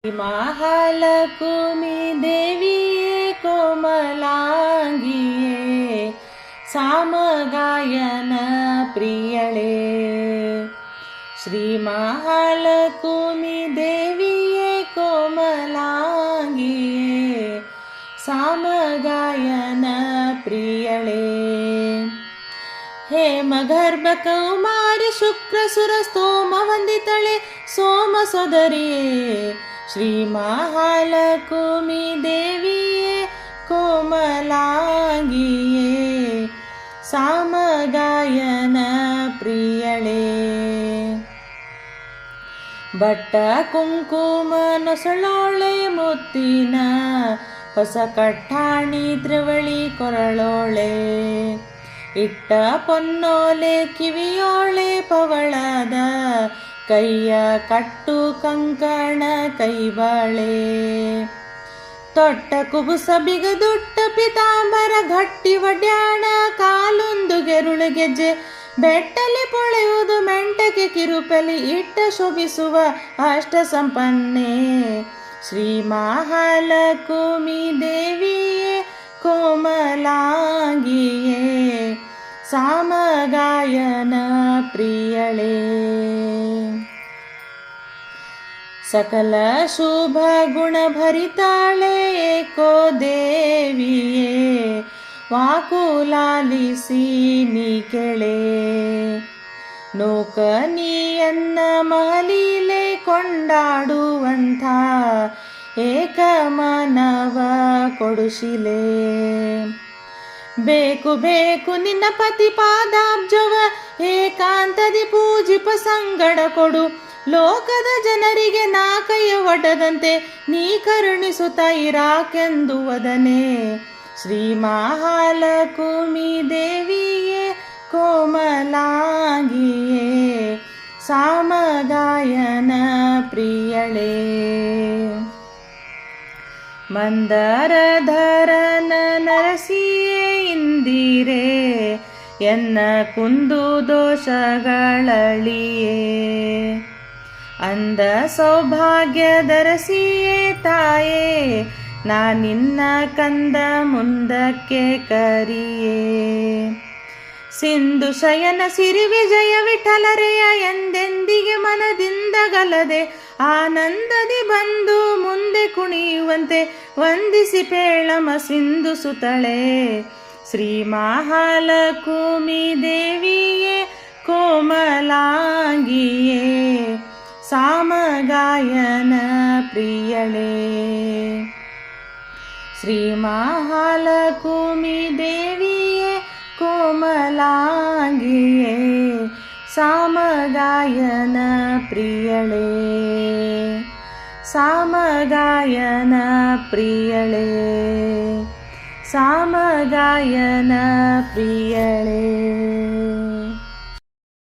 महालक्ष्मी देविये कोमलांगिये सामगायन प्रियळे। श्री महालक्ष्मी देविये कोमलांगिये सामगायन प्रियळे। हेमगर्भ कौमारी शुक्र सुर स्तोम वंदितळे सोम सोदरिये। श्री महालक्ष्मी देविये कोमलांगिये सामगायन प्रियळे। ಬಟ್ಟ ಕುಂಕುಮ ನೊಸಳೋಳೆ ಮುತ್ತಿನ ಹೊಸ ಕಟ್ಟಾಣಿ ತ್ರಿವಳಿ ಕೊರಳೋಳೆ। ಇಟ್ಟ ಪೊನ್ನೋಲೆ ಕಿವಿಯೋಳೆ ಪವಳದ ಕೈಯ ಕಟ್ಟು ಕಂಕಣ ಕೈಬಾಳೆ। ತೊಟ್ಟ ಕುಬುಸ ಬಿಗದುಟ್ಟ ಪಿತಾಂಬರ ಗಟ್ಟಿ ಒಡ್ಯಾಣ ಕಾಲೊಂದು ಗೆರುಳು ಗೆಜ್ಜೆ ಬೆಟ್ಟಲಿ ಪೊಳೆಯುವುದು ಮೆಂಟಕ್ಕೆ ಕಿರುಪಲಿ ಇಟ್ಟ ಶೋಭಿಸುವ ಅಷ್ಟ ಸಂಪನ್ನೆ। ಶ್ರೀ ಮಹಾಲಕ್ಷ್ಮಿ ದೇವಿಯೇ ಕೋಮಲಾಂಗಿಯೇ ಸಾಮಗಾಯನ ಪ್ರಿಯಳೇ। ಸಕಲ ಶುಭ ಗುಣ ಭರಿತಾಳೆ ಏಕೋ ದೇವಿಯೇ ವಾಕುಲಾಲಿಸಿ ನೀ ಕೆಳೆ। ನೋಕನಿಯನ್ನ ಮಹಲೀಲೆ ಕೊಂಡಾಡುವಂಥ ಏಕಮನವ ಕೊಡುಶಿಲೆ। ಬೇಕು ಬೇಕು ನಿನ್ನ ಪತಿ ಪಾದಾಬ್ಜವ ಏಕಾಂತದಿ ಪೂಜಿಪ ಸಂಗಡ ಕೊಡು। ಲೋಕದ ಜನರಿಗೆ ನಾ ಕೈಯ ಒಡ್ಡದಂತೆ ನೀ ಕರುಣಿಸುತ್ತ ಇರಾಕೆಂದುವದನೆ। ಶ್ರೀ ಮಹಾಲಕ್ಷ್ಮಿ ದೇವಿಯೇ ಕೋಮಲಾಂಗಿಯೇ ಸಾಮಗಾಯನ ಪ್ರಿಯಳೇ। ಮಂದರಧರನ ನರಸಿಯೇ ಇಂದಿರೆ ಎನ್ನ ಕುಂದು ದೋಷಗಳಳಿಯೇ। ಅಂದ ಸೌಭಾಗ್ಯದರಸಿಯೇ ತಾಯೇ ನಾ ನಿನ್ನ ಕಂದ ಮುಂದಕ್ಕೆ ಕರಿಯೇ। ಸಿಂಧು ಶಯನ ಸಿರಿ ವಿಜಯ ವಿಠಲರೆಯ ಎಂದೆಂದಿಗೆ ಮನದಿಂದ ಗಲದೆ ಆನಂದದಿ ಬಂದು ಮುಂದೆ ಕುಣಿಯುವಂತೆ ವಂದಿಸಿ ಪೇಳಮ ಸಿಂಧು ಸುತಳೆ। ಶ್ರೀ ಮಹಾಲಕ್ಷ್ಮಿ ದೇವಿಯೇ ಕೋಮಲಾಂಗಿಯೇ ಸಾಮಗಾಯನ ಪ್ರಿಯಳೇ। ಶ್ರೀ ಮಹಾಲಕ್ಷ್ಮಿ ದೇವಿಯೇ ಕೋಮಲಾಂಗಿಯೇ ಸಾಮಗಾಯನ ಪ್ರಿಯಳೇ ಸಾಮಗಾಯನ ಪ್ರಿಯಳೇ ಸಾಮಗಾಯನ ಪ್ರಿಯಳೇ।